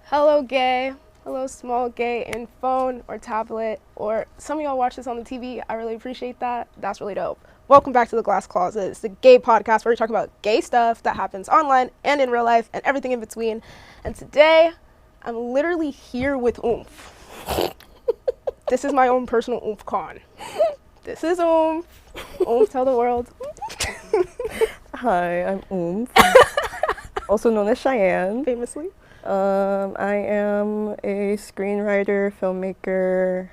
Hello, gay. Hello, small gay in phone or tablet, or some of y'all watch this on the TV. I really appreciate that. That's really dope. Welcome back to The Glass Closet. It's the gay podcast where we talk about gay stuff that happens online and in real life and everything in between. And today, I'm literally here with oomf. This is my own personal oomf con. This is oomf. Oomf, tell the world. Hi, I'm oomf, also known as Cheyenne. Famously. I am a screenwriter, filmmaker,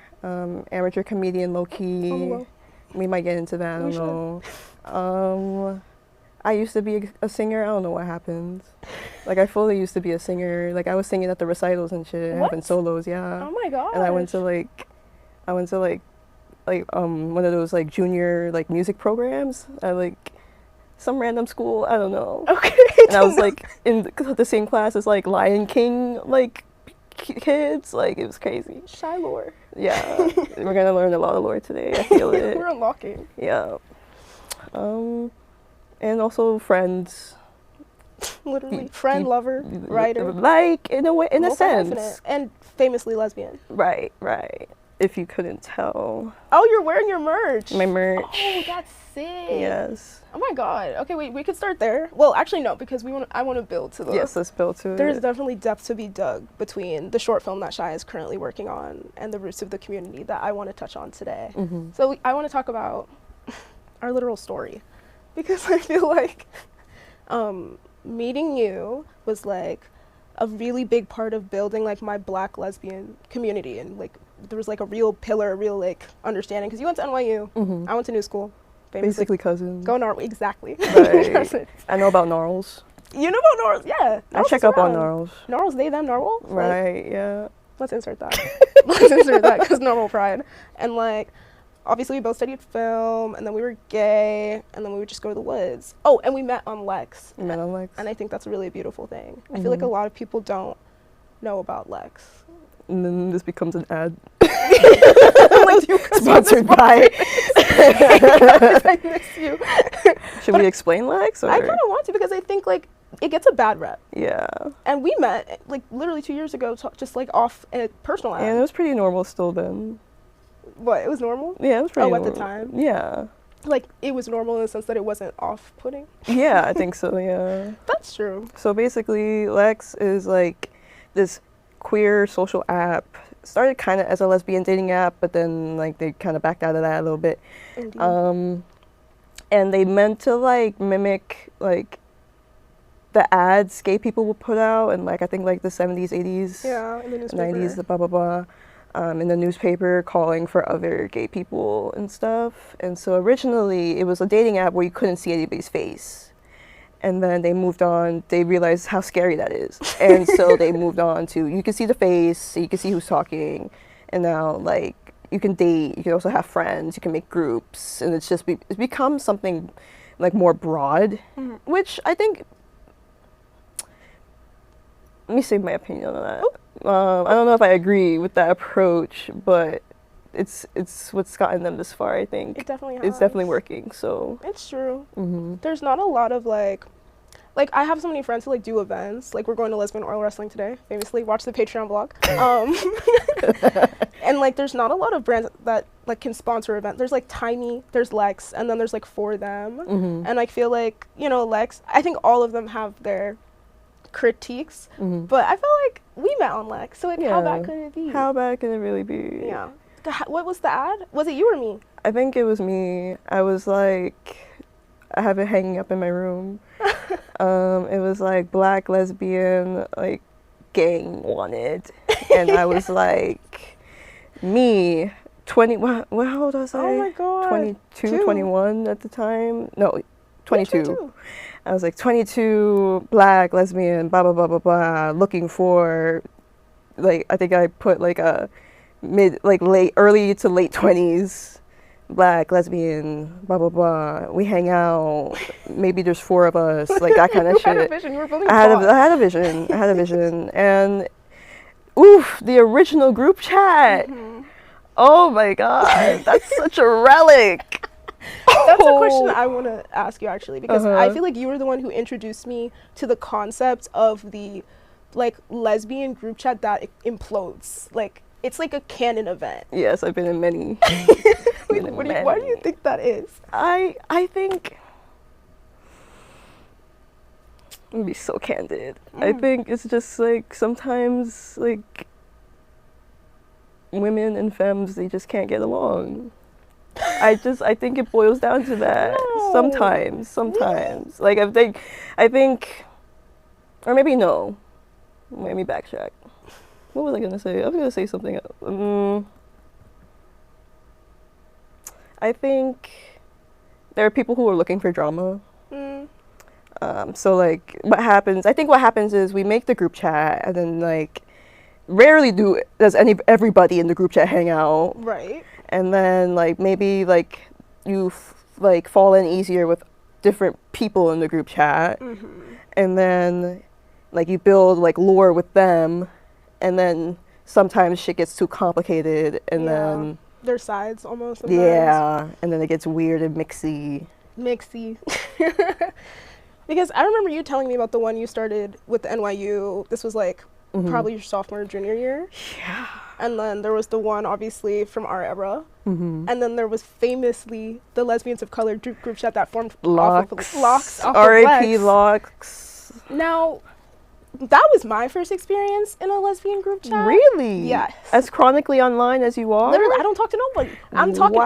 amateur comedian, low-key. Oh, well. We might get into that, I don't know. I used to be a singer. I don't know what happened. Like, I fully used to be a singer. Like, I was singing at the recitals and shit, What? having solos, yeah. Oh my god. And I went to one of those like junior like music programs at like some random school. I don't know. Okay. And I was like in the same class as like Lion King like kids. Like, it was crazy. Shy lore. Yeah, we're gonna learn a lot of lore today. I feel it. We're unlocking. Yeah. And also friends. Literally. Friend, lover, writer. Like, in a way, in a sense. Multi-hyphenate. And famously lesbian. Right. If you couldn't tell. Oh, you're wearing your merch. My merch. Oh, that's sick. Yes. Oh my god. Okay, wait, we could start there. Well, actually no, because I want to build to the. Yes, let's build to it. There's definitely depth to be dug between the short film that Chey is currently working on and the roots of the community that I want to touch on today. Mm-hmm. So I want to talk about our literal story, because I feel like meeting you was like a really big part of building like my Black lesbian community, and like there was like a real pillar, a real like understanding, because you went to NYU, Mm-hmm. I went to New School. Famously. Basically cousins. Go Gnarls, exactly. Right. I know about Gnarls. You know about Gnarls, yeah. I check up on Gnarls. Gnarls, they, them, Narwhal? Right, yeah. Let's insert that. Let's insert that, because normal pride. And like, obviously we both studied film, and then we were gay, and then we would just go to the woods. Oh, and we met on Lex. You met on Lex. And I think that's a really beautiful thing. I feel like a lot of people don't know about Lex. And then this becomes an ad. Like, Sponsored by. I miss you. Should we explain Lex? Or? I kind of want to, because I think like it gets a bad rep. Yeah. And we met like literally 2 years ago, just like off a personal ad. And it was pretty normal still then. What, it was normal? Yeah, it was pretty normal. At the time? Yeah. Like, it was normal in the sense that it wasn't off-putting? Yeah, I think so, yeah. That's true. So basically, Lex is like this queer social app. Started kind of as a lesbian dating app, but then like they kind of backed out of that a little bit. Indeed. And they meant to like mimic like the ads gay people would put out, and like I think like the 70s, 80s, yeah, in the newspaper. 90s, the blah blah blah, in the newspaper calling for other gay people and stuff. And so originally it was a dating app where you couldn't see anybody's face. And then they moved on, they realized how scary that is. And so they moved on to, you can see the face, you can see who's talking. And now, like, you can date, you can also have friends, you can make groups. And it's just, it's become something, like, more broad. Mm-hmm. Which I think, let me say my opinion on that. I don't know if I agree with that approach, but it's what's gotten them this far, I think. It definitely has. It's definitely working, so. It's true. Mm-hmm. There's not a lot of, like, I have so many friends who, like, do events. Like, we're going to Lesbian Oil Wrestling today, famously. Watch the Patreon vlog. And, like, there's not a lot of brands that, like, can sponsor events. There's, like, Tiny, there's Lex, and then there's, like, For Them. Mm-hmm. And I feel like, you know, Lex, I think all of them have their critiques. Mm-hmm. But I feel like we met on Lex, so, like, how bad could it be? How bad can it really be? Yeah. What was the ad? Was it you or me? I think it was me. I was like, I have it hanging up in my room. It was like Black lesbian, like, gang wanted. And I was like, me, 20, how old was I? Oh my god. 22, 21 at the time? No, 22. 22. I was like 22, Black, lesbian, blah, blah, blah, blah, blah, looking for, like, I think I put like a early to late 20s, Black, lesbian, blah, blah, blah. We hang out. Maybe there's 4 of us, like that kind of shit. You had a vision. You were building I had a vision. And, oof, the original group chat. Mm-hmm. Oh my God, that's such a relic. That's a question I want to ask you, actually, because I feel like you were the one who introduced me to the concept of the like lesbian group chat that implodes. Like it's like a canon event. Yes, I've been in many. Why do you think that is? I think, I'm gonna be so candid. I think it's just like sometimes like women and femmes, they just can't get along. I think it boils down to that. No. Sometimes. Like I think, or maybe no. Let me backtrack. What was I gonna say? I was gonna say something else. I think there are people who are looking for drama. So like what happens is we make the group chat, and then like rarely does everybody in the group chat hang out. Right. And then like maybe like you like fall in easier with different people in the group chat. And then like you build like lore with them, and then sometimes shit gets too complicated, and then their sides almost sometimes. Yeah, and then it gets weird and mixy. Because I remember you telling me about the one you started with the NYU. This was like probably your sophomore or junior year. Yeah. And then there was the one obviously from our era. And then there was famously the Lesbians of Color group chat that formed Locks. Locks. R.I.P. Locks. Now, that was my first experience in a lesbian group chat. Really? Yes. As chronically online as you are? Literally, I don't talk to nobody. I'm talking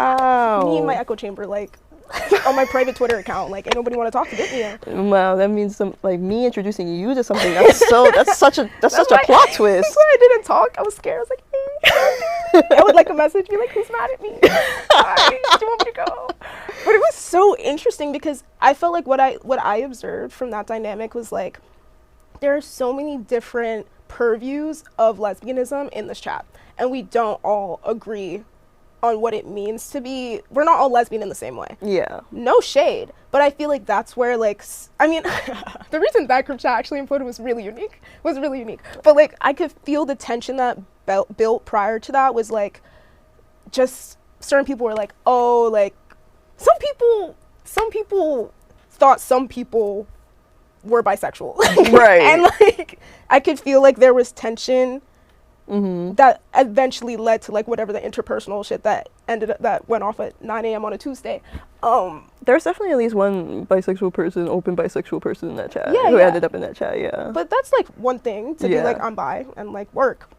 me in my echo chamber, like on my private Twitter account. Like, ain't nobody want to talk to get me in. Wow, that means like me introducing you to something. That's such a plot twist. That's why I didn't talk. I was scared. I was like, hey, I would like a message, be like, who's mad at me? Hi, do you want me to go? But it was so interesting because I felt like what I observed from that dynamic was like, there are so many different purviews of lesbianism in this chat, and we don't all agree on what it means to be, we're not all lesbian in the same way. Yeah. No shade, but I feel like that's where like, I mean, the reason that group chat actually imploded was really unique. But like, I could feel the tension that built prior to that was like, just certain people were like, oh, like, some people thought some people were bisexual. Right. And like, I could feel like there was tension that eventually led to like whatever the interpersonal shit that went off at 9 a.m. on a Tuesday. There's definitely at least one open bisexual person in that chat who ended up in that chat, yeah. But that's like one thing to be like, I'm bi and like work.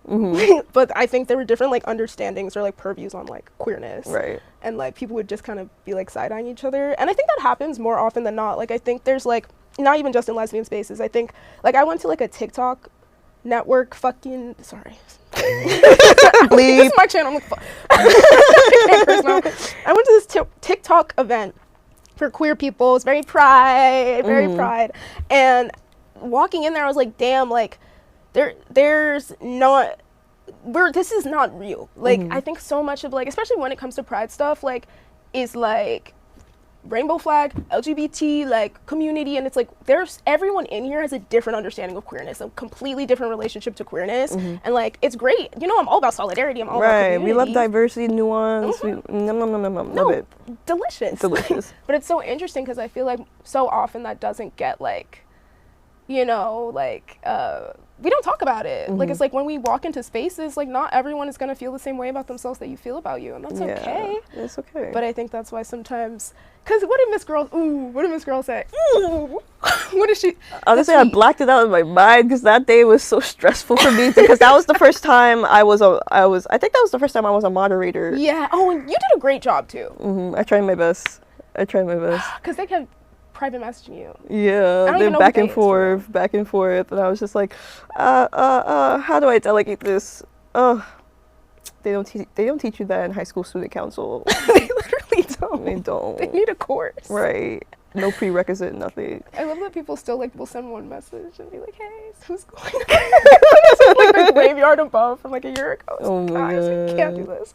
But I think there were different like understandings or like purviews on like queerness. Right. And like people would just kind of be like side-eyeing each other. And I think that happens more often than not. Like I think there's like, not even just in lesbian spaces. I think like I went to like a TikTok network sorry. This is my channel. I'm like, fuck. I went to this TikTok event for queer people. It's very pride. And walking in there, I was like, damn, like this is not real. Like I think so much of like, especially when it comes to pride stuff, like is like rainbow flag, LGBT like community, and it's like everyone in here has a different understanding of queerness, a completely different relationship to queerness, and like it's great. You know, I'm all about solidarity. I'm all about community. We love diversity, nuance. Love it. Delicious. But it's so interesting because I feel like so often that doesn't get like, you know, like we don't talk about it. Like it's like when we walk into spaces, like not everyone is gonna feel the same way about themselves that you feel about you, and that's okay. It's okay. But I think that's why sometimes, because what did Miss Girl say? Ooh, what did she? Honestly, I blacked it out of my mind because that day was so stressful for me because that was the first time I think that was the first time I was a moderator. Yeah. Oh, and you did a great job too. I tried my best. Because they kept private messaging you. Yeah, then back and forth, and I was just like, how do I delegate this? They don't teach you that in high school student council. They literally don't. They don't. They need a course. Right. No prerequisite, nothing. I love that people still like will send one message and be like, hey, who's going on? It's like the graveyard above from like a year ago. Oh my God. We can't do this.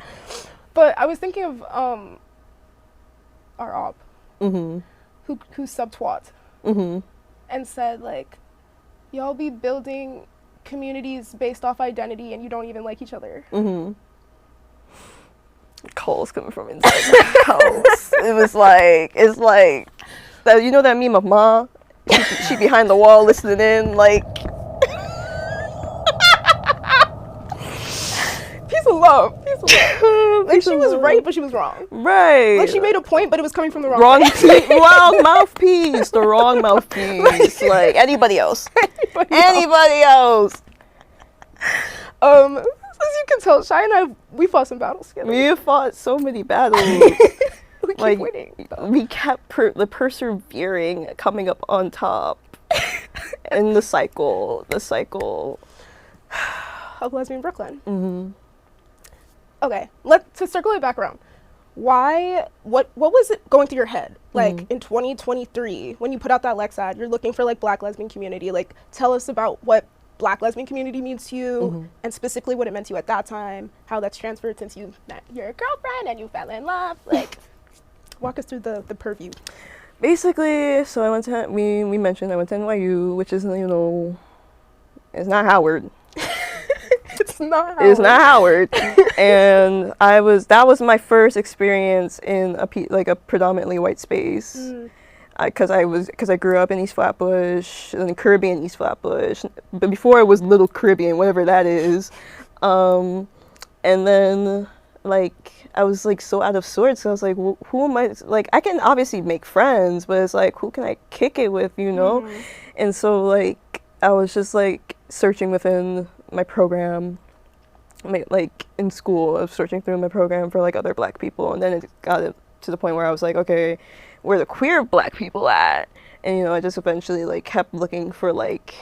But I was thinking of our op. Who subtwat and said like, y'all be building communities based off identity and you don't even like each other. Calls coming from inside the house. It's like that, you know that meme of Ma? She behind the wall listening in, like love. Piece of love. Like, she was right, but she was wrong. Right. Like, she made a point, but it was coming from the wrong wrong mouthpiece. The wrong mouthpiece. Like, anybody else. Anybody else. As you can tell, Chey and I, we fought some battles together. We fought so many battles. We like, keep winning. We kept persevering, coming up on top. And the cycle of Lesbian Brooklyn. Mm-hmm. Okay, to circle it back around. What was it going through your head? Like, in 2023, when you put out that Lex ad, you're looking for, like, Black lesbian community. Like, tell us about what Black lesbian community means to you, and specifically what it meant to you at that time, how that's transferred since you met your girlfriend and you fell in love. Like, walk us through the purview. Basically, so I went to, we mentioned I went to NYU, which is, you know, it's not Howard. It's not Howard. It's not Howard. And that was my first experience in a predominantly white space. Because I grew up in East Flatbush, in the Caribbean East Flatbush, but before it was Little Caribbean, whatever that is. And then, like, I was, like, so out of sorts. So I was like, well, who am I? Like, I can obviously make friends, but it's like, who can I kick it with, you know? And so, like, I was just, like, searching within my program, like, in school. I was searching through my program for, like, other Black people. And then it got to the point where I was like, okay, where the queer Black people at? And, you know, I just eventually, like, kept looking for, like,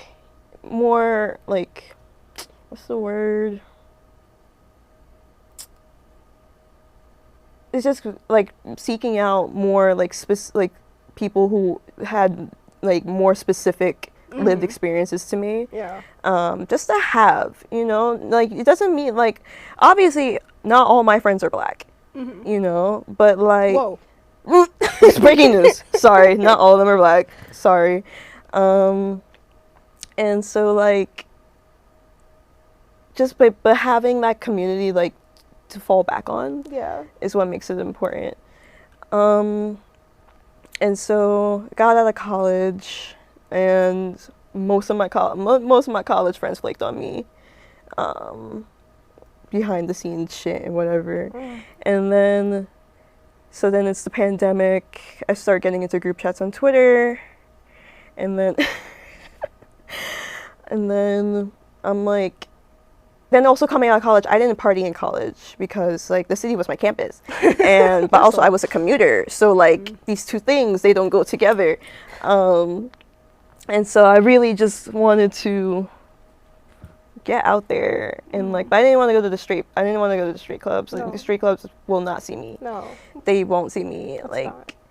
more, like, what's the word? It's just, like, seeking out more, like, like, people who had, like, more specific lived experiences to me. Yeah. Just to have, you know? Like, it doesn't mean, like, obviously, not all my friends are Black, you know? But, like... Whoa. It's breaking news. Sorry, not all of them are Black. Sorry. And so, like, just but having that community, like, to fall back on, is what makes it important. And so got out of college, and most of my college friends flaked on me, behind the scenes shit and whatever. And then, so then it's the pandemic. I start getting into group chats on Twitter, and then and then I'm like. Then also coming out of college, I didn't party in college because, like, the city was my campus. But also I was a commuter. So, like, these two things, they don't go together. And so I really just wanted to get out there. And, like, but I didn't want to go to the straight clubs. Like, the straight clubs will not see me. No. They won't see me.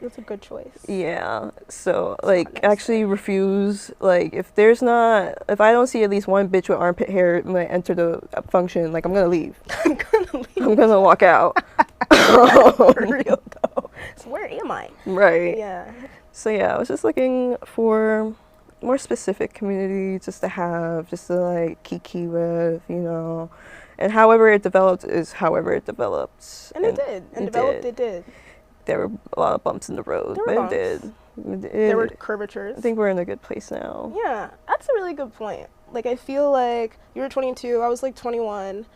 That's a good choice. Yeah. So, like, actually refuse, like, if I don't see at least one bitch with armpit hair when I enter the function, like, I'm gonna leave. I'm gonna walk out. For real, though. So where am I? Right. Yeah. So, yeah, I was just looking for more specific community just to, like, kiki with, you know. And however it developed is however it developed. And it did. And developed, it did. There were a lot of bumps in the road, but it did. There were curvatures. I think we're in a good place now. Yeah, that's a really good point. Like, I feel like you were 22, I was, like, 21.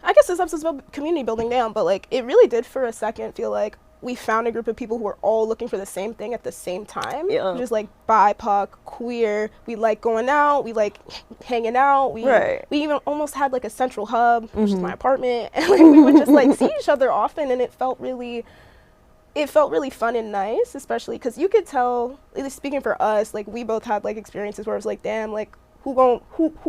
I guess this episode's about community building down, but, like, it really did for a second feel like we found a group of people who were all looking for the same thing at the same time. Yeah. Just, like, BIPOC, queer, we like going out, we like hanging out. We even almost had, like, a central hub, which is my apartment, and, like, we would just, like, see each other often, and it felt really fun and nice, especially because you could tell, at least speaking for us, like, we both had, like, experiences where it was like, damn, like, who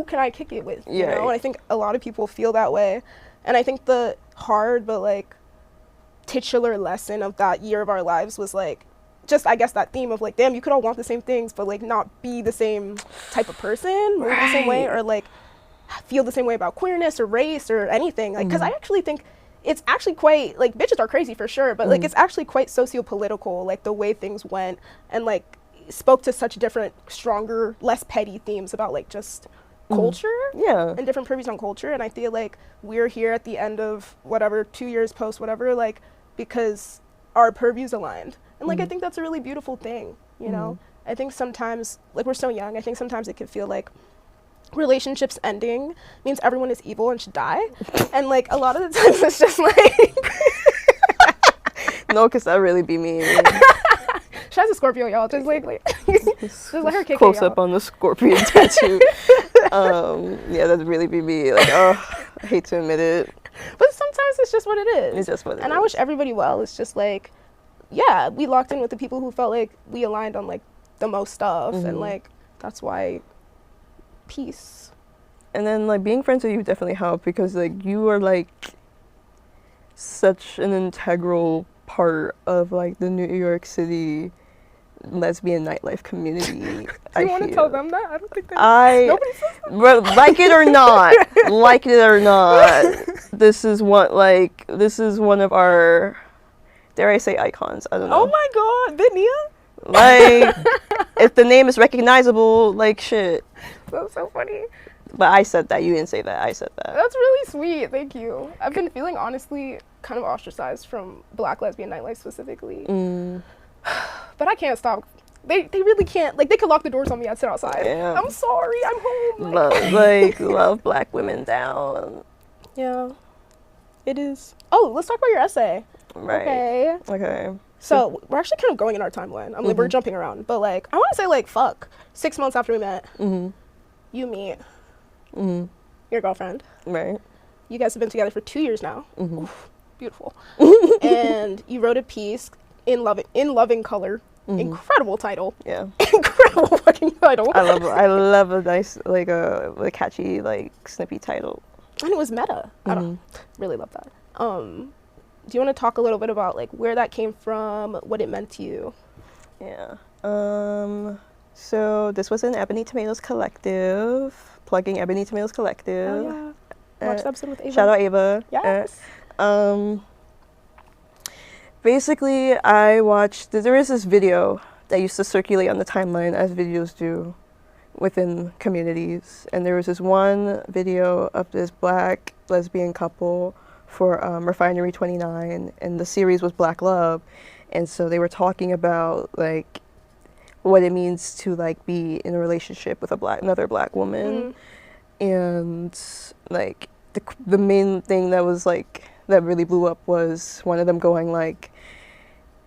can I kick it with, you know? And I think a lot of people feel that way. And I think the hard but, like, titular lesson of that year of our lives was, like, just, I guess, that theme of, like, damn, you could all want the same things, but, like, not be the same type of person, move the same way, or, like, feel the same way about queerness or race or anything. Like, because I actually think it's actually quite, like, bitches are crazy for sure, but, like, it's actually quite socio-political, like, the way things went, and, like, spoke to such different, stronger, less petty themes about, like, just culture and different purviews on culture. And I feel like we're here at the end of whatever, 2 years post whatever, like, because our purviews aligned. And, like, I think that's a really beautiful thing, you know? I think sometimes, like, we're so young, I think sometimes it can feel like relationships ending means everyone is evil and should die. And like a lot of the times it's just like No, because that really be me. she has a Scorpio, y'all. Just like just let her kick Close it, y'all. up on the scorpion tattoo. Yeah, that'd really be me. Like, oh, I hate to admit it. But sometimes it's just what it is. It's just what it is. And I wish everybody well. It's just like, yeah, we locked in with the people who felt like we aligned on like the most stuff, and like that's why peace. And then like being friends with you definitely helped, because like you are like such an integral part of like the New York City lesbian nightlife community. Do you want to tell them that? I don't think they nobody says that. Like it or not, like it or not, this is one of our, dare I say, icons. I don't know. Oh my god, Bitnia? Like, if the name is recognizable, like shit. That's so funny. But I said that. You didn't say that. I said that. That's really sweet. Thank you. I've been feeling honestly kind of ostracized from Black lesbian nightlife specifically. But I can't stop. They really can't. Like, they could lock the doors on me. I'd sit outside. Yeah. I'm sorry. I'm home. Love Black women down. Yeah. It is. Oh, let's talk about your essay. Right. Okay. So we're actually kind of going in our timeline. I'm like, we're jumping around. But like, I want to say like, 6 months after we met, you meet your girlfriend. Right. You guys have been together for 2 years now. Oof, beautiful. And you wrote a piece in loving color. Incredible title. Yeah. Incredible fucking title. I love a nice, like a catchy, like snippy title. And it was meta. I don't really love that. Do you want to talk a little bit about like where that came from, what it meant to you? Yeah. So this was an Ebony Tomatoes Collective, plugging Ebony Tomatoes Collective. Oh yeah. Watch the episode with Ava. Shout out Ava. Yes. Basically, there is this video that used to circulate on the timeline, as videos do within communities. And there was this one video of this Black lesbian couple for Refinery 29, and the series was Black Love. And so they were talking about like what it means to like be in a relationship with another Black woman. And like the main thing that was like that really blew up was one of them going like,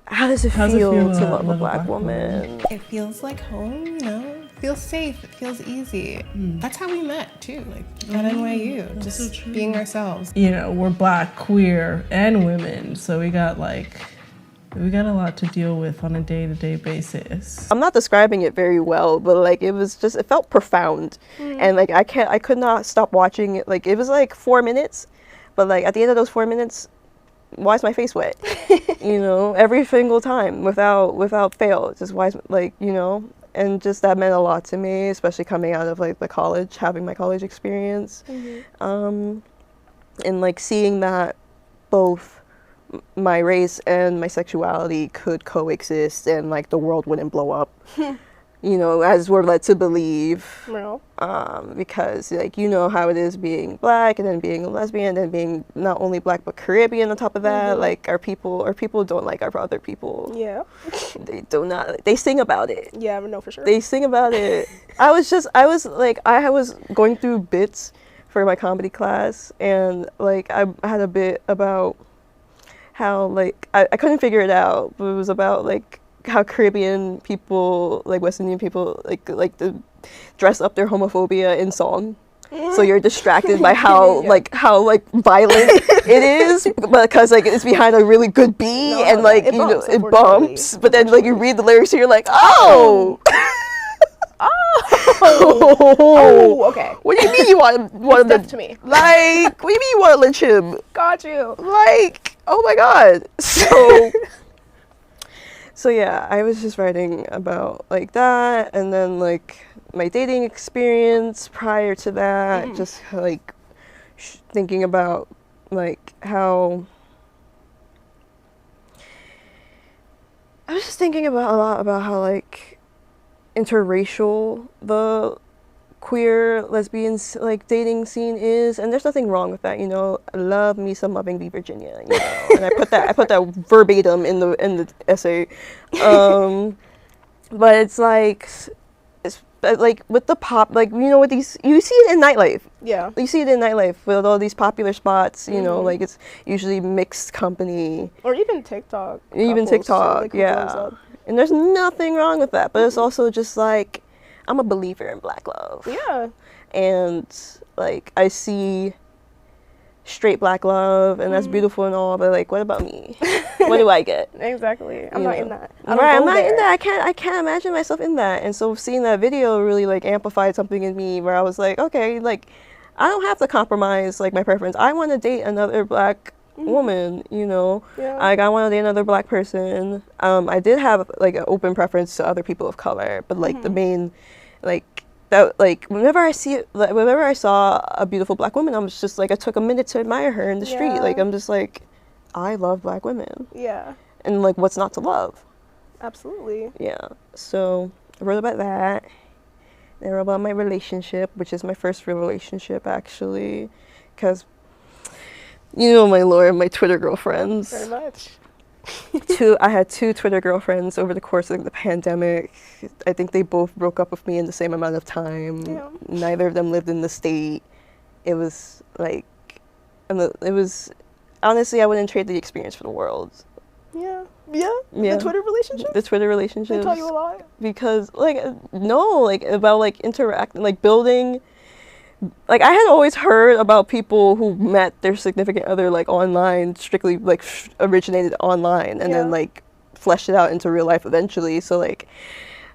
how does it feel to love a Black woman? It feels like home, you know? It feels safe, it feels easy. That's how we met too, like at NYU, just so being ourselves. You know, we're Black, queer, and women, so we got a lot to deal with on a day-to-day basis. I'm not describing it very well, but like it felt profound. And like I could not stop watching it. Like it was like 4 minutes, but like at the end of those 4 minutes, why is my face wet? You know, every single time without fail. Just why is, like, you know, and just that meant a lot to me, especially coming out of like the college, having my college experience. And like seeing that both my race and my sexuality could coexist and like the world wouldn't blow up, you know, as we're led to believe. No. Because like, you know how it is being Black and then being a lesbian and being not only Black but Caribbean on top of that. Like our people don't like our other people. Yeah. They sing about it. Yeah, I know for sure. They sing about it. I was going through bits for my comedy class, and like I had a bit about how like I couldn't figure it out, but it was about like how Caribbean people, like West Indian people, like to dress up their homophobia in song. So you're distracted by how how violent it is, because like it's behind a really good beat, and like it bumps. But then like you read the lyrics and you're like, oh. Oh, okay. What do you mean you want him to me? Like, what do you mean you want to lynch him? Got you. Like, oh my god. So yeah, I was just writing about like that, and then like my dating experience prior to that, just like thinking about like how I was just thinking about a lot about how like interracial the queer lesbians like dating scene is, and there's nothing wrong with that, you know. Love me some Loving V Virginia, you know. And I put that verbatim in the essay. But it's like but like with the pop, like, you know, with these, you see it in nightlife. Yeah. You see it in nightlife with all these popular spots, you know, like it's usually mixed company. Or even TikTok. Even couples, TikTok, like, who blows yeah. up. And there's nothing wrong with that, but it's also just like, I'm a believer in Black love. Yeah. And like, I see straight Black love, and that's beautiful and all, but like, what about me? What do I get? Exactly. I'm not in that. I'm not in that. I can't imagine myself in that. And so seeing that video really like amplified something in me where I was like, okay, like, I don't have to compromise like my preference. I want to date another Black woman, you know. Yeah. Like, I want to date another Black person. I did have like an open preference to other people of color, but like the main, like, that, like, whenever I saw a beautiful Black woman, I was just like, I took a minute to admire her in the street. Like, I'm just like, I love Black women. Yeah. And like, what's not to love? Absolutely. Yeah. So I wrote about that. I wrote about my relationship, which is my first real relationship, actually, because, you know, my lord, my Twitter girlfriends. Very much. I had 2 Twitter girlfriends over the course of the pandemic. I think they both broke up with me in the same amount of time. Yeah. Neither of them lived in the state. It was like, honestly, I wouldn't trade the experience for the world. Yeah. Yeah? Yeah. The Twitter relationship? The Twitter relationships. They taught you a lot? Because, like, no, like, about, like, interacting, like, building. Like, I had always heard about people who met their significant other, like, online, strictly, like, originated online, and then, like, fleshed it out into real life eventually. So, like,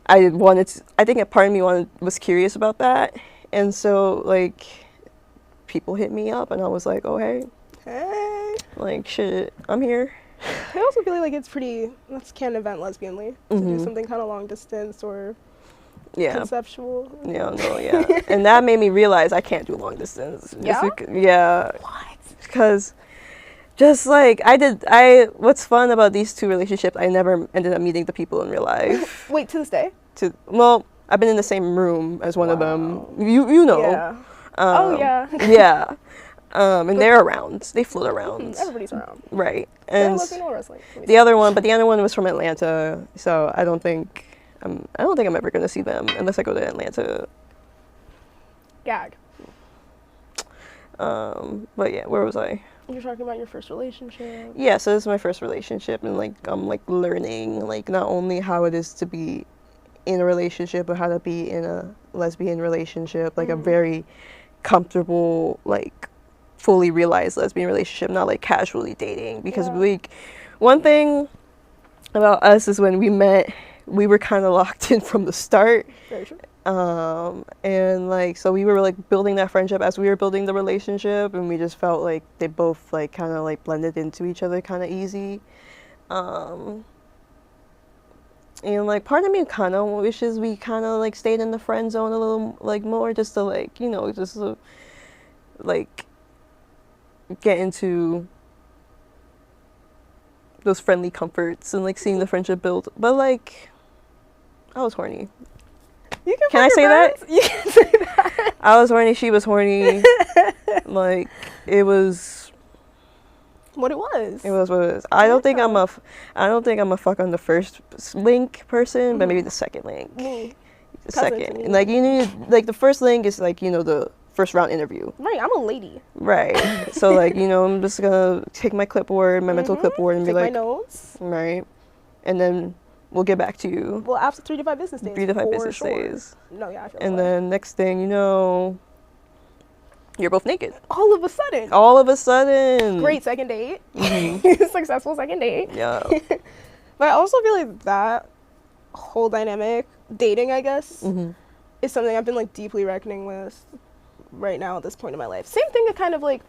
I think a part of me was curious about that. And so, like, people hit me up, and I was like, oh, hey. Like, shit, I'm here. I also feel like it's pretty, that's can event lesbianly to do something kind of long distance or conceptual. Yeah, no, yeah. And that made me realize I can't do long distance. Yeah? What? Because just like, what's fun about these 2 relationships, I never ended up meeting the people in real life. Wait, to this day? Well, I've been in the same room as one of them. You know. Yeah. Yeah. Yeah. And they're around. They float around. Everybody's around. Right. And wrestling. the other one was from Atlanta, so I don't think I'm ever gonna see them unless I go to Atlanta. Gag. But yeah, where was I? You're talking about your first relationship. Yeah, so this is my first relationship, and like I'm like learning like not only how it is to be in a relationship, but how to be in a lesbian relationship, like a very comfortable, like fully realized lesbian relationship, not like casually dating. Because one thing about us is when we met, we were kind of locked in from the start. Very true. And like, so we were like building that friendship as we were building the relationship, and we just felt like they both like kind of like blended into each other kind of easy. And like part of me kind of wishes we kind of like stayed in the friend zone a little like more, just to like, you know, just to, like get into those friendly comforts and like seeing the friendship build. But like, I was horny. Can I say that? You can say that. I was horny. She was horny. Like, it was what it was. It was what it was. I don't think I'm a fuck on the first link person, but maybe the second link. The second, like, you need, like, the first link is like, you know, the first round interview. Right, I'm a lady. Right. So like, you know, I'm just gonna take my clipboard, my mental clipboard, and take be like, my notes. Right. And then we'll get back to you. Well, after 3 to 5 business days. 3 to 5 business days. No, yeah, I feel and then next thing you know, you're both naked. All of a sudden. All of a sudden. Great second date. Successful second date. Yeah. But I also feel like that whole dynamic, dating, I guess, is something I've been like deeply reckoning with right now at this point in my life. Same thing that kind of like,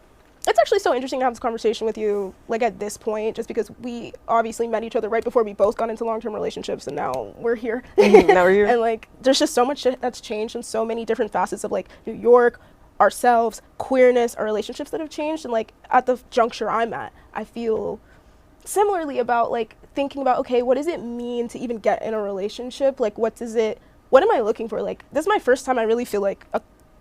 it's actually so interesting to have this conversation with you, like at this point, just because we obviously met each other right before we both got into long-term relationships, and now we're here. Now we're here. And like, there's just so much shit that's changed, and so many different facets of like New York, ourselves, queerness, our relationships that have changed. And like at the juncture I'm at, I feel similarly about like thinking about, okay, what does it mean to even get in a relationship? Like, what am I looking for? Like, this is my first time I really feel like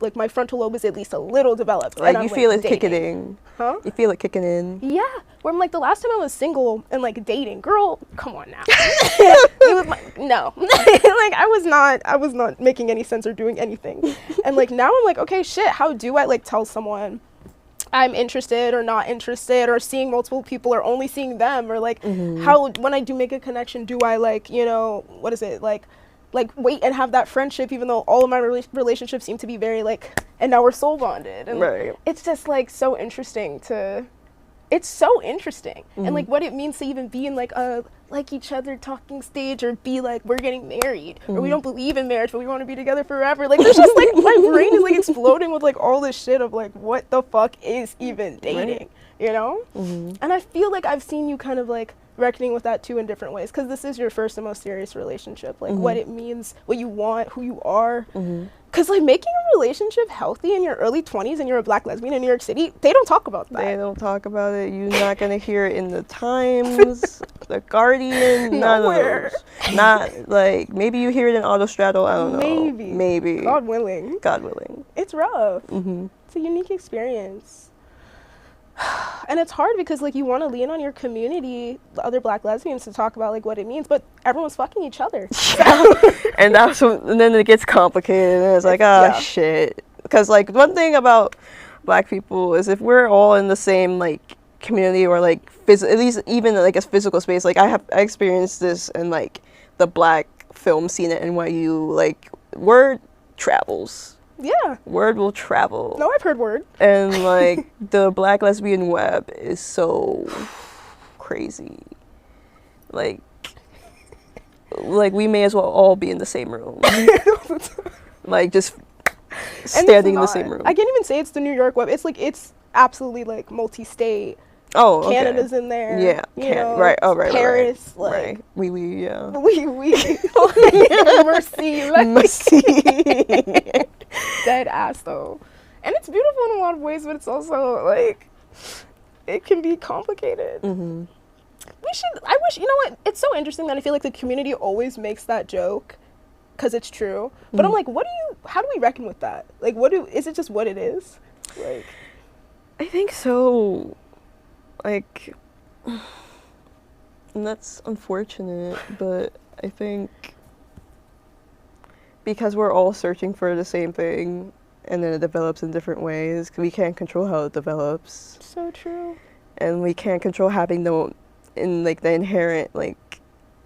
like my frontal lobe is at least a little developed. Like and you I'm, feel like, it kicking in. Huh? You feel it kicking in. Yeah. Where I'm like, the last time I was single and like dating, girl, come on now. It was like, no. Like I was not making any sense or doing anything. And like now I'm like, okay, shit, how do I like tell someone I'm interested or not interested, or seeing multiple people or only seeing them, or like how, when I do make a connection, do I like, you know, what is it, like wait and have that friendship, even though all of my relationships seem to be very like, and now we're soul bonded. And right. it's just like so interesting to, it's so interesting. And like what it means to even be in like a like each other talking stage, or be like, we're getting married, or we don't believe in marriage, but we want to be together forever. Like there's just like, my brain is like exploding with like all this shit of like, what the fuck is even dating, right. you know? And I feel like I've seen you kind of like reckoning with that too in different ways, because this is your first and most serious relationship, like what it means, what you want, who you are. Because like making a relationship healthy in your early 20s and you're a Black lesbian in New York City, they don't talk about that. They don't talk about it. You're not gonna hear it in the Times, the Guardian, none Nowhere. of those. Not like, maybe you hear it in Autostraddle, I don't know. Maybe. God willing. God willing. It's rough. It's a unique experience. And it's hard because like you want to lean on your community, the other Black lesbians, to talk about like what it means, but everyone's fucking each other. And that's and then it gets complicated, and it's like, shit. Because like one thing about Black people is, if we're all in the same like community, or like at least even like a physical space, like I experienced this in like the Black film scene at NYU, like word travels. Yeah. Word will travel. No, I've heard word. And like the Black lesbian web is so crazy. Like we may as well all be in the same room. Like just standing in the same room. I can't even say it's the New York web. It's like, it's absolutely like multi-state. Oh, okay. Canada's in there. Yeah, you know, right. Oh, right. Paris, right. like. Right. Oui, yeah. Oui. Merci. Like, Merci. Dead ass though. And it's beautiful in a lot of ways, but it's also like, it can be complicated. I wish, you know what, it's so interesting that I feel like the community always makes that joke because it's true, but I'm like, how do we reckon with that? Like, is it just what it is? Like, I think so. Like, and that's unfortunate, but I think because we're all searching for the same thing, and then it develops in different ways, we can't control how it develops. So true. And we can't control having the inherent like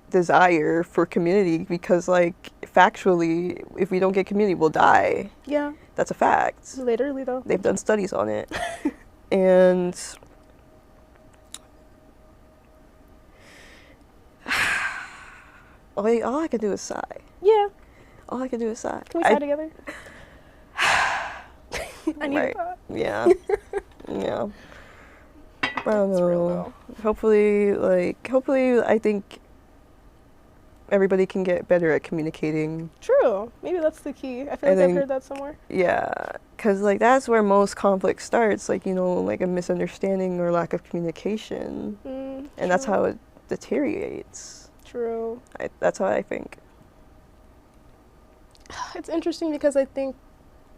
desire for community, because like factually, if we don't get community, we'll die. Yeah. That's a fact. Literally though. They've done studies on it. And all I can do is sigh. Yeah. All I can do is sigh. Can we sigh together? I need that. Yeah. Yeah. I don't It's real, know. Hopefully, I think everybody can get better at communicating. True. Maybe that's the key. I feel like I've heard that somewhere. Yeah, because like that's where most conflict starts. Like, you know, like a misunderstanding or lack of communication, and that's how it deteriorates. True. That's how I think. It's interesting because I think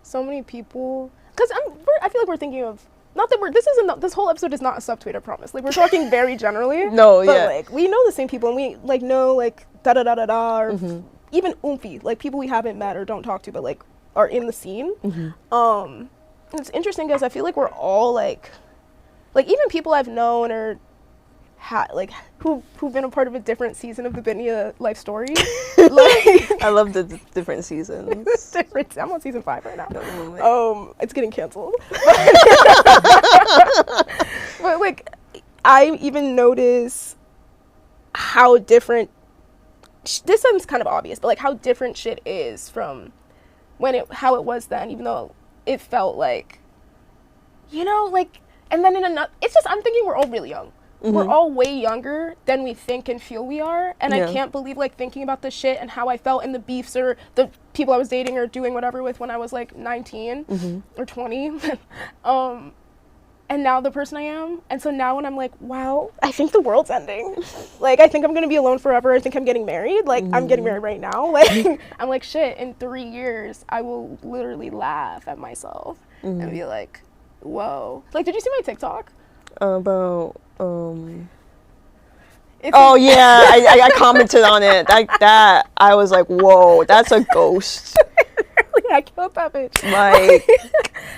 so many people, because I feel like we're thinking of, not that this whole episode is not a subtweet, I promise. Like, we're talking very generally. No, but yeah. Like, we know the same people, and we like know like da-da-da-da-da, or even oomf, like people we haven't met or don't talk to, but like are in the scene. And it's interesting because I feel like we're all like even people I've known or who've been a part of a different season of the Bitnia life story. Like, I love the different seasons. I'm on season 5 right now. No, It's getting canceled. But like, I even notice how different. This sounds kind of obvious, but like how different shit is from how it was then. Even though it felt like, you know, like, and then in another. It's just I'm thinking we're all really young. We're all way younger than we think and feel we are, and I can't believe like thinking about the shit and how I felt in the beefs or the people I was dating or doing whatever with when I was like 19 or 20. and now the person I am. And so now when I'm like, wow, I think the world's ending. Like, I think I'm going to be alone forever. I think I'm getting married. Like, I'm getting married right now. Like, I'm like, shit, in 3 years, I will literally laugh at myself and be like, whoa. Like, did you see my TikTok? About, It's oh, yeah, I commented on it. That, I was like, whoa, that's a ghost. I killed that bitch. Like,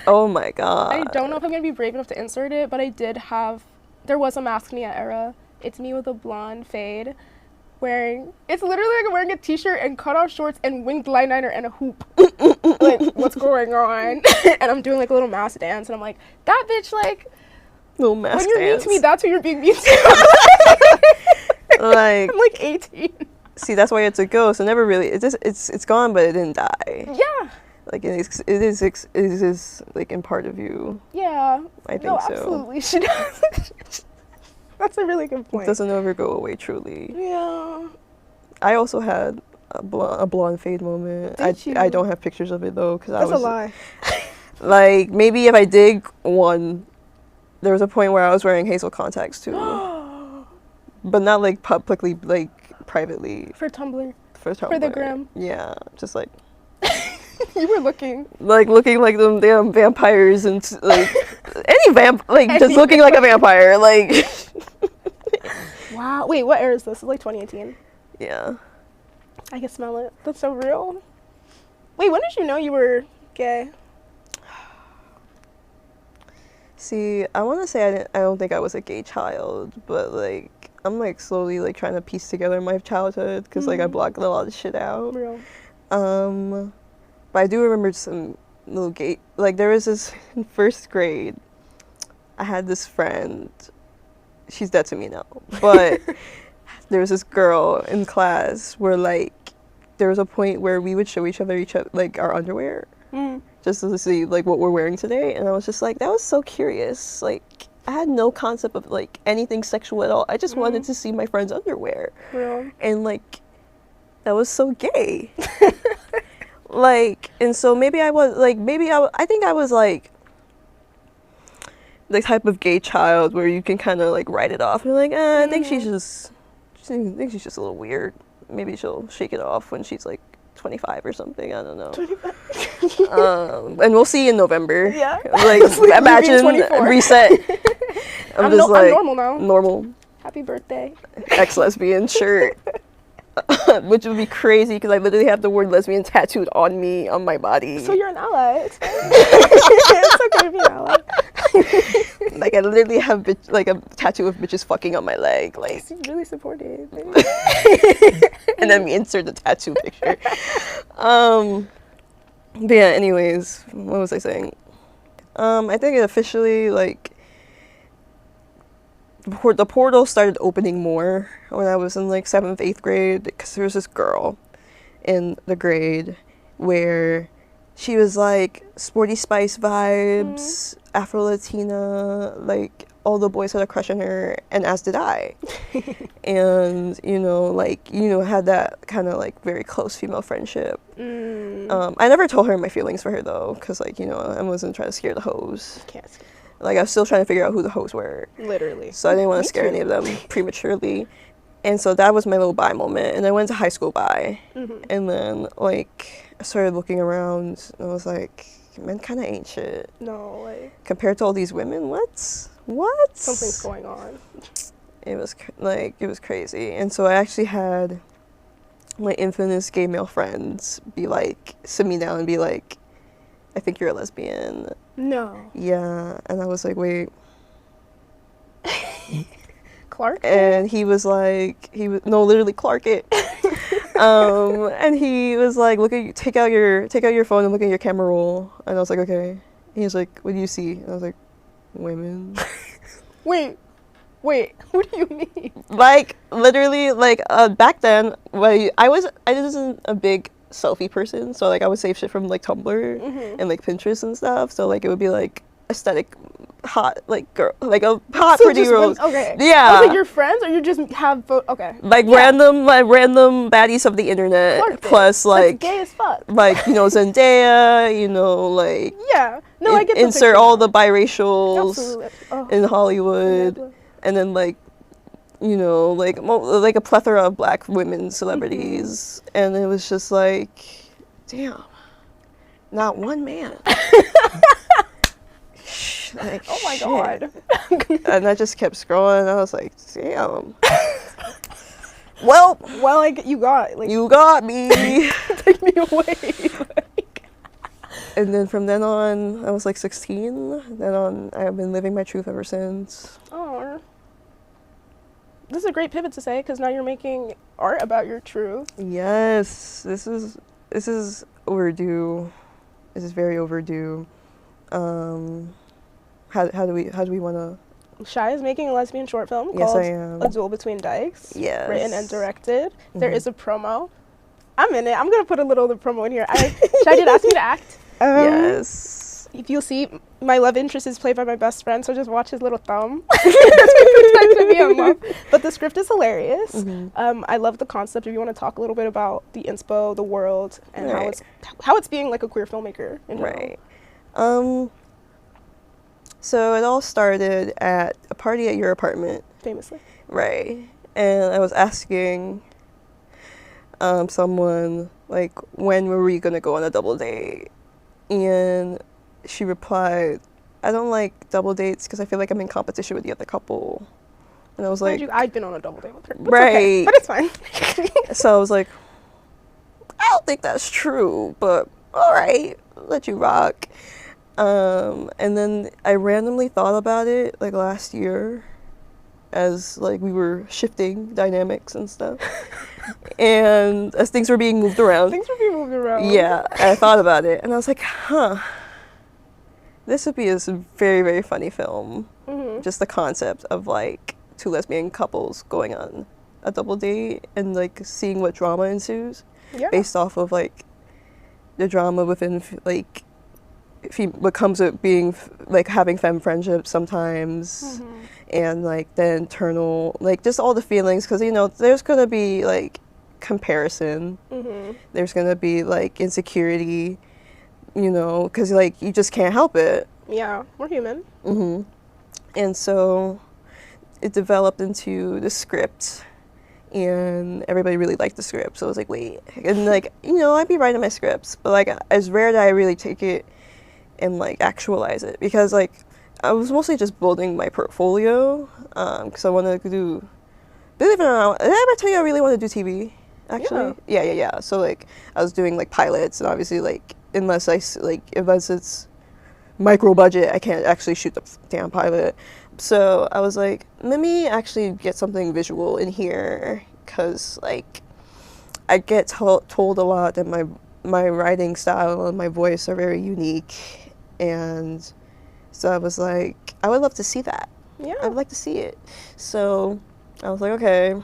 oh my God. I don't know if I'm going to be brave enough to insert it, but I did have, there was a Mask Nia era. It's me with a blonde fade wearing, it's literally like wearing a t-shirt and cut-off shorts and winged eyeliner and a hoop. Like, what's going on? And I'm doing like a little mask dance, and I'm like, that bitch, like, Little mask when you're dance. mean to me, that's who you're being mean to. Like, I'm like 18. see, that's why it's a ghost. It never really, it's gone, but it didn't die. Yeah. Like, it is like in part of you. Yeah. I think no, so. absolutely. She does. That's a really good It point. doesn't ever go away truly. Yeah. I also had a blonde fade moment. Did you? I don't have pictures of it though, because I That's was a lie. like, maybe if I dig one, there was a point where I was wearing hazel contacts too, but not like publicly, like privately. For Tumblr. For Tumblr. the gram. Yeah, just like You were looking. looking like them damn vampires and like just looking like a vampire, like. Wow. Wait, what era is this? It's like 2018. Yeah. I can smell it. That's so real. Wait, when did you know you were gay? See, I want to say I don't think I was a gay child, but like I'm like slowly like trying to piece together my childhood because like I blocked a lot of shit out. Real. But I do remember some little gay, like there was this in first grade, I had this friend, she's dead to me now, but there was this girl in class where like there was a point where we would show each other like our underwear just to see like what we're wearing today, and I was just like, that was so curious. Like I had no concept of like anything sexual at all. I just wanted to see my friend's underwear. Real. And like that was so gay. Like, and so maybe I was like, I think I was like the type of gay child where you can kind of like write it off and like, I think she's just a little weird. Maybe she'll shake it off when she's like 25 or something. I don't know. 25. And we'll see in November. Yeah. Like imagine 24. reset. I'm just like I'm normal now. Normal. Happy birthday. Ex-lesbian shirt. Which would be crazy because I literally have the word lesbian tattooed on me, on my body. So you're an ally. It's fine. It's okay to be an ally. Like I literally have like a tattoo of bitches fucking on my leg, like. It's really supportive. And then we insert the tattoo picture. But yeah, anyways, what was I saying? I think it officially like the portal started opening more when I was in like 7th, 8th grade, because there was this girl in the grade where she was like Sporty Spice vibes, Afro-Latina, like all the boys had a crush on her, and as did I. And, had that kind of like very close female friendship. I never told her my feelings for her though, because like, I wasn't trying to scare the hoes. Can't scare. Like, I was still trying to figure out who the hoes were. Literally. So I didn't want to scare any of them prematurely. And so that was my little bi moment. And I went to high school bi. And then, like, I started looking around and I was like, men kind of ain't shit. No, like. Compared to all these women, what? Something's going on. It was crazy. And so I actually had my infamous gay male friends sit me down and be like, I think you're a lesbian. No. Yeah. And I was like, wait. Clark? And he was like, literally Clark it. And he was like, take out your phone and look at your camera roll. And I was like, okay. And he was like, what do you see? And I was like, women. Wait, what do you mean? Like, literally, like, back then, I wasn't a big selfie person, so like I would save shit from like Tumblr and like Pinterest and stuff, so like it would be like aesthetic hot like girl, like a hot pretty girl. Okay. Yeah. I was like, your friends, or you just have okay. Like random baddies of the internet, plus like that's gay as fuck. like Zendaya, like yeah. No, I get the insert picture all now. the biracials Absolutely. Oh, in Hollywood, exactly. and then like, you know, like like a plethora of black women celebrities, and it was just like, damn, not one man. Like, Oh my shit. God. And I just kept scrolling. I was like, damn. Well, You got like you got me. take me away. Like, And then from then on, I was like 16. Then on, I've been living my truth ever since. oh, this is a great pivot to say because now you're making art about your truth. Yes, this is overdue. This is very overdue. How do we want to? Chey is making a lesbian short film Yes, called I am. A Duel Between Dykes. Yes. Written and directed. There Mhm. is a promo. I'm in it. I'm gonna put a little of the promo in here. Chey did ask me to act. Yes. If you'll see, my love interest is played by my best friend, so just watch his little thumb. Pretend to be in love. But the script is hilarious. Mhm. I love the concept. If you want to talk a little bit about the inspo, the world, and Right. how it's being like a queer filmmaker in general. Right. So it all started at a party at your apartment. Famously. Right. And I was asking someone, like, when were we going to go on a double date? And she replied, I don't like double dates because I feel like I'm in competition with the other couple. And I was Mind like, you, I've been on a double date with her. But Right. It's okay, but it's fine. so I was like, I don't think that's true, but all right, let you rock. And then I randomly thought about it like last year as like we were shifting dynamics and stuff. And as things were being moved around. Things were being moved around. Yeah, I thought about it and I was like, this would be a very, very funny film. Mm-hmm. Just the concept of like two lesbian couples going on a double date and like seeing what drama ensues Yeah. based off of like the drama within like what comes with being like having femme friendships sometimes and like the internal like just all the feelings because you know there's gonna be like comparison, there's gonna be like insecurity, you know, because like you just can't help it. Yeah, we're human. And so it developed into the script and everybody really liked the script, so I was like, wait, and like, you know, I'd be writing my scripts, but like it's rare that I really take it and like actualize it because like I was mostly just building my portfolio because I wanted to do, believe it or not, did I ever tell you I really want to do TV actually? Yeah. So like I was doing like pilots and obviously like unless it's micro budget I can't actually shoot the damn pilot. So I was like, let me actually get something visual in here because like I get told a lot that my writing style and my voice are very unique, and so I was like, I would love to see that. Yeah. I would like to see it. So I was like, okay,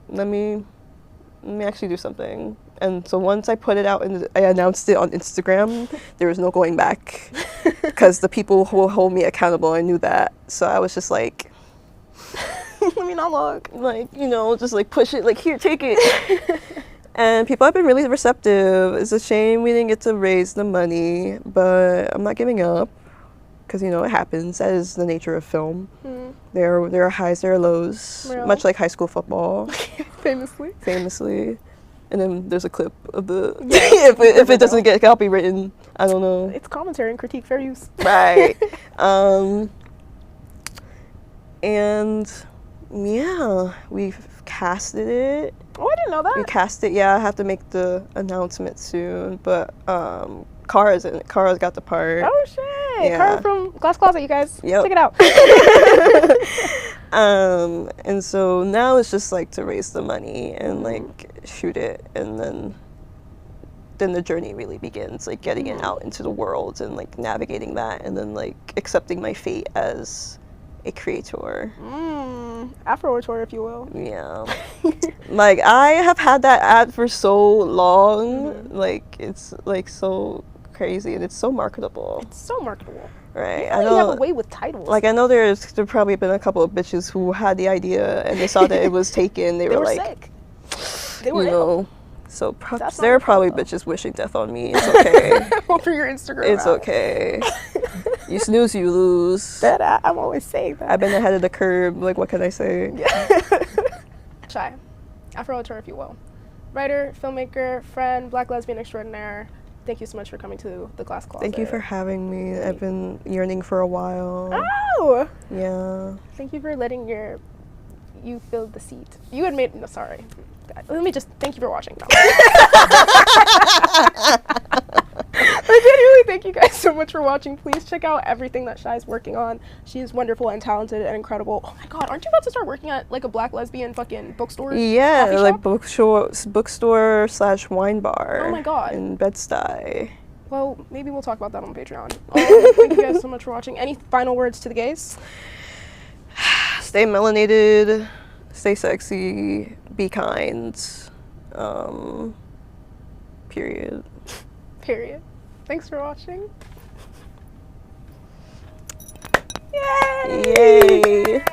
let me actually do something. And so once I put it out and I announced it on Instagram, there was no going back because the people who will hold me accountable, I knew that. So I was just like, Let me not look. like, you know, just like push it, like, here, take it. And people have been really receptive. It's a shame we didn't get to raise the money, but I'm not giving up because, you know, it happens. That is the nature of film. There are highs, there are lows, Real. much like high school football, Famously. And then there's a clip of the, if it doesn't get copywritten, I don't know. It's commentary and critique, fair use. Right. And yeah, we've casted it. Oh, I didn't know that. We cast it. Yeah, I have to make the announcement soon. But Kara's in it. Kara's got the part. Oh shit! Yeah. Cara from Glass Closet, you guys. Yep. Check it out. And so now it's just like to raise the money and like shoot it, and then the journey really begins, like getting it out into the world and like navigating that, and then like accepting my fate as a creator. Afro-tour, if you will. Yeah. Like I have had that ad for so long. Like it's like so crazy and it's so marketable. It's so marketable. Right. I know you have a way with titles. Like I know there probably been a couple of bitches who had the idea and they saw that it was taken. They were like, sick. They were you ill. know, So That's not there are my probably fault, bitches wishing death on me. It's okay. For your Instagram. It's account. okay. You snooze, you lose. I'm always saying that. I've been ahead of the curve. Like, what can I say? Chey, Afro auteur, if you will. Writer, filmmaker, friend, black lesbian extraordinaire. Thank you so much for coming to the Glass Closet. Thank you for having me. I've been yearning for a while. Oh! Yeah. Thank you for letting you fill the seat. You had made, no, sorry. Let me just, thank you for watching. No. I genuinely thank you guys so much for watching. Please check out everything that Chey's working on. She is wonderful and talented and incredible. Oh my god, aren't you about to start working at like a black lesbian fucking bookstore? Yeah, coffee like shop? bookstore / wine bar. Oh my god. In Bed-Stuy. Well, maybe we'll talk about that on Patreon. Thank you guys so much for watching. Any final words to the gays? Stay melanated, stay sexy, be kind. Period. Period. Thanks for watching. Yay! Yay!